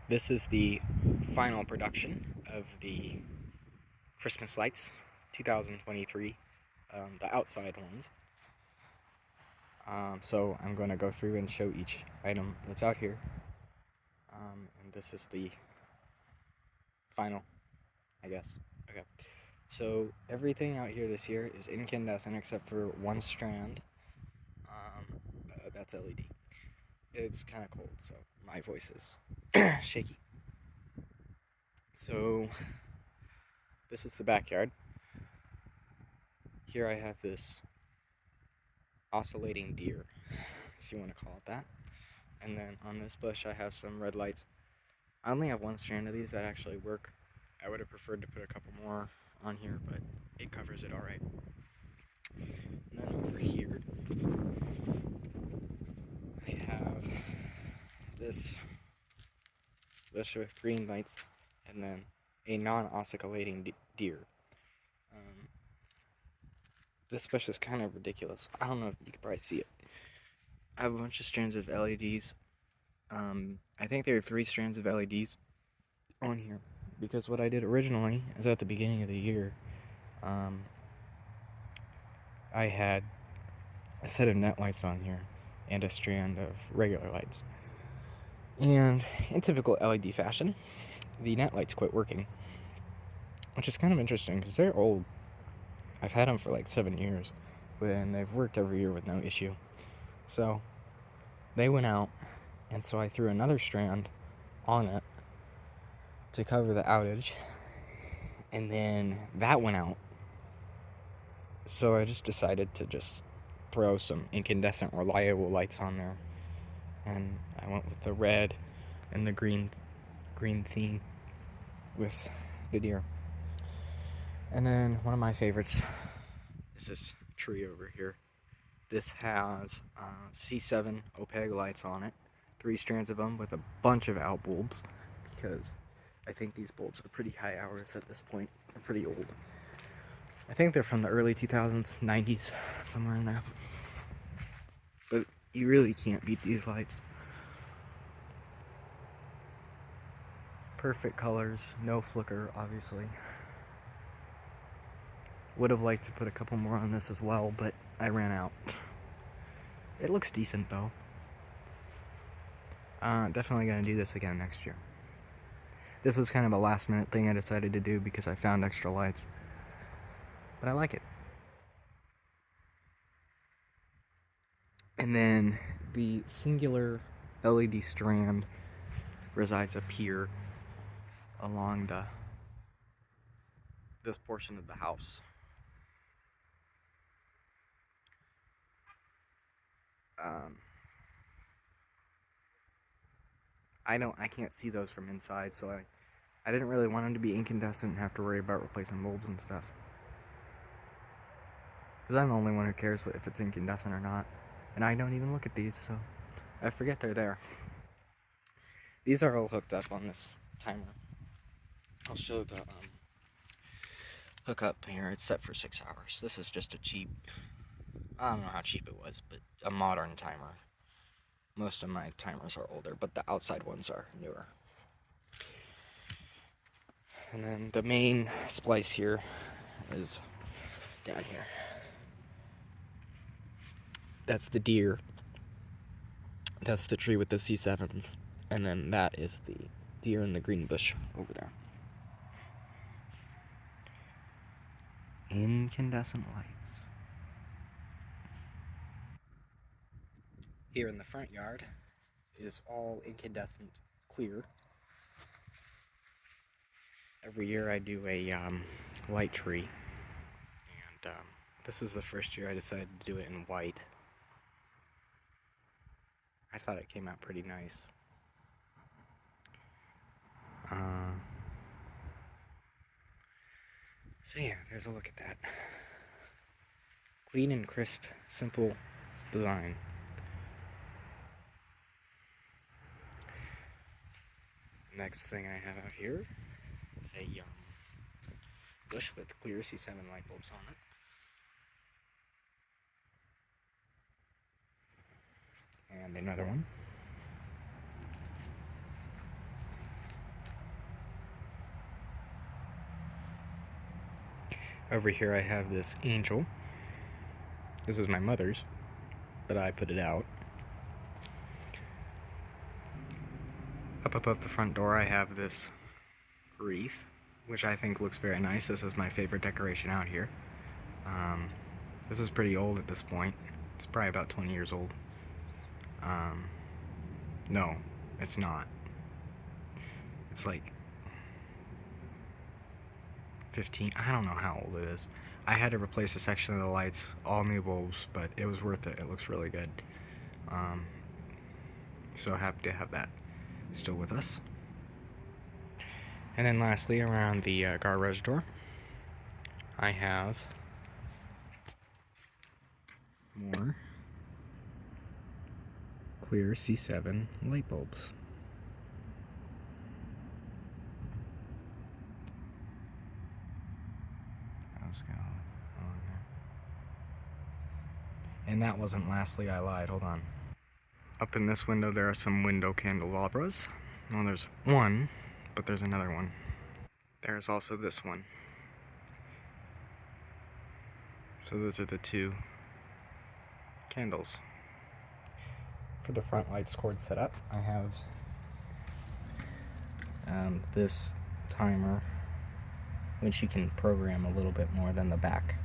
This is the final production of the Christmas lights 2023, the outside ones. So I'm going to go through and show each item that's out here. And this is the final, I guess. Okay. So everything out here this year is incandescent except for one strand. That's LED. It's kind of cold, so my voice is shaky. So this is the backyard. Here I have this oscillating deer, if you want to call it that. And then on this bush I have some red lights. I only have one strand of these that actually work. I would have preferred to put a couple more on here, but it covers it alright. And then over here I have this bush with green lights and then a non-oscillating deer. This bush is kind of ridiculous. I don't know if you can probably see it. I have a bunch of strands of LEDs. I think there are 3 strands of LEDs on here because what I did originally is at the beginning of the year, I had a set of net lights on here and a strand of regular lights. And in typical LED fashion, the net lights quit working, which is kind of interesting because they're old. I've had them for like 7 years, and they've worked every year with no issue. So they went out, and so I threw another strand on it to cover the outage, and then that went out. So I just decided to just throw some incandescent reliable lights on there, and I went with the red and the green theme with the deer. And then one of my favorites is this tree over here. This has C7 opaque lights on it, 3 strands of them with a bunch of out bulbs, because I think these bulbs are pretty high hours at this point. They're pretty old. I think they're from the early 2000s, 90s, somewhere in there. But you really can't beat these lights. Perfect colors, no flicker, obviously. Would have liked to put a couple more on this as well, but I ran out. It looks decent though. Definitely gonna do this again next year. This was kind of a last minute thing I decided to do because I found extra lights. But I like it. And then the singular LED strand resides up here along this portion of the house. I can't see those from inside, so I didn't really want them to be incandescent and have to worry about replacing bulbs and stuff. Because I'm the only one who cares if it's incandescent or not. And I don't even look at these, so I forget they're there. These are all hooked up on this timer. I'll show the hookup here. It's set for 6 hours. This is just a cheap, I don't know how cheap it was, but a modern timer. Most of my timers are older, but the outside ones are newer. And then the main splice here is down here. That's the deer. That's the tree with the C7s. And then that is the deer in the green bush over there. Incandescent lights. Here in the front yard is all incandescent clear. Every year I do a light tree. And this is the first year I decided to do it in white. I thought it came out pretty nice. So yeah, there's a look at that. Clean and crisp, simple design. Next thing I have out here is a bush with clear C7 light bulbs on it. And another one. Over here I have this angel. This is my mother's, but I put it out. Up above the front door I have this wreath, which I think looks very nice. This is my favorite decoration out here. This is pretty old at this point. It's probably about 20 years old. No, it's not. It's like 15. I don't know how old it is. I had to replace a section of the lights, all new bulbs, but it was worth it. It looks really good. So happy to have that still with us. And then lastly, around the garage door, I have more clear C7 light bulbs. And that wasn't lastly, I lied, hold on. Up in this window there are some window candelabras. Well, there's one, but there's another one. There's also this one. So those are the two candles. For the front lights cord setup, I have this timer, which you can program a little bit more than the back.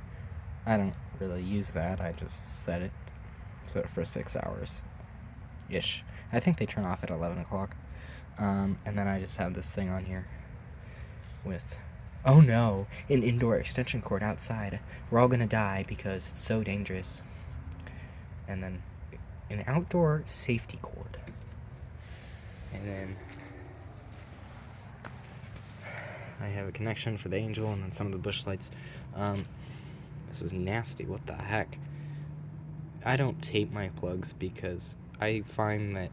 I don't really use that, I just set it for 6 hours-ish. I think they turn off at 11 o'clock. And then I just have this thing on here with, oh no, an indoor extension cord outside. We're all gonna die because it's so dangerous. And then an outdoor safety cord. And then I have a connection for the angel and then some of the bush lights. This is nasty, what the heck? I don't tape my plugs because I find that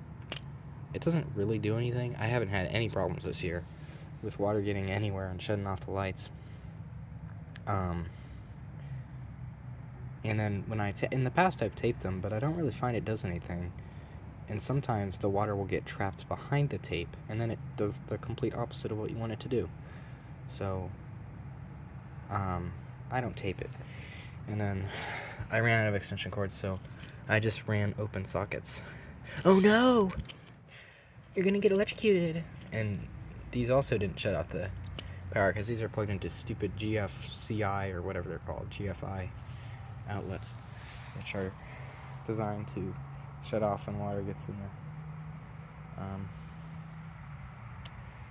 it doesn't really do anything. I haven't had any problems this year with water getting anywhere and shutting off the lights. And then when in the past I've taped them, but I don't really find it does anything. And sometimes the water will get trapped behind the tape, and then it does the complete opposite of what you want it to do. So, I don't tape it. And then I ran out of extension cords, so I just ran open sockets. Oh no! You're gonna get electrocuted! And these also didn't shut off the power, because these are plugged into stupid GFCI, or whatever they're called, GFI outlets, which are designed to shut off when water gets in there.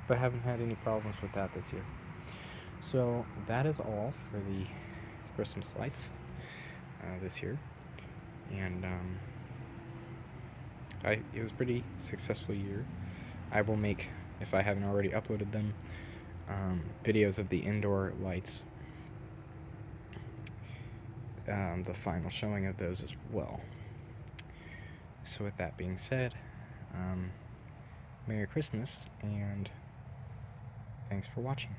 But haven't had any problems with that this year. So that is all for the Christmas lights this year, and it was a pretty successful year. I will make, if I haven't already uploaded them, videos of the indoor lights, the final showing of those as well. So with that being said, Merry Christmas, and thanks for watching.